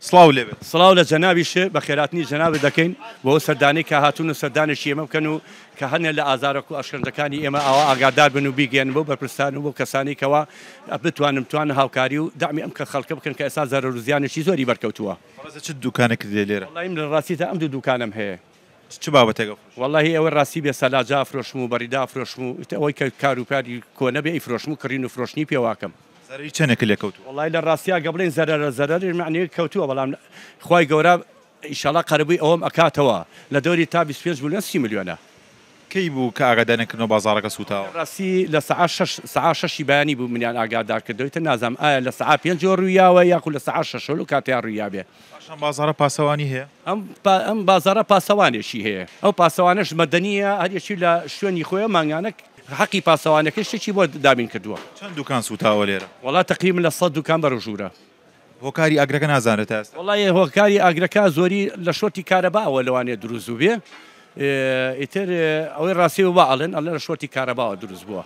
سڵاو لێبێت. سڵاو لە جەنابیش بە خێراتنی جەنابێت دەکەین بۆ سەردانی کە هاتوون و سەردانێکی ئێمە بکەن و کە هەنێ لە ئازارەک و ئەشکەندەکانی ئێمە ئەوە ئاگادار بن و بیگەن بۆ بەرپرسان و بۆ کەسانی کەوا بتوانن هاوکاری و دامی ئەم کە خەڵکە بکەن کە ئێستا زەرەر و زیانێکی زۆری بەرکەوتووە. چ دوکانێک دێ لێرە؟ وەڵی من ڕاستیتە ئەم دوو دوکانم هەیە. چ بابەتێک؟ والله ئەوە ڕاستی بێ سەلاجا فرۆشم و بەریدا فرۆشم و ئەوەی کە کاروپاری کۆنە بێ ئیفرۆشم و کڕین و فرۆشتنی پێواکەم. زەرری چەندێک لێکەوتووە؟ والله لە ڕاستیا گەبڵین زەرەر معنی کەوتووە بەڵام خوای گەورە ئینشاڵڵا قەرەبووی ئەوەم ئەکاتەوە لە دەوری تا 25 ملیۆن 30 ملیۆنە. کەی بوو کە ئاگادارنەکردنەوە بازاڕەکە سوتاوە؟ ڕاستی لە سەعات 6 بەیانی بوو منیان ئاگادار کردەوەی نازانم ئایا لە سەعات 5 ڕوویاوە یاخود لە سەعات 6 و کاتیان ڕوویا بێ. پاشان بازاڕە پاسەوانی هەیە؟ ئەم بازاڕە پاسەوانێکی هەیە. ئەو پاسەوانەش مەدەنیە هەریەکی لە شوێنی خۆیە مانگانە حەقی پاسەوانەکە شتێکی بۆ دابین کردووە. چەند دوکان سوتاوە لێرە؟ وڵات تقریبا لە 100 دوکان بەرەو ژوورە. هۆکاری ئاگرەکە نازانێت ئێستا؟ وڵی هۆکاری ئاگرەکە زۆری لە شۆتی کارەباوە لەوانێ دروست بێ ئیتر ئەوەی ڕاستی و باڵێن ئەلە لە شۆتی کارەباوە دروست بووە.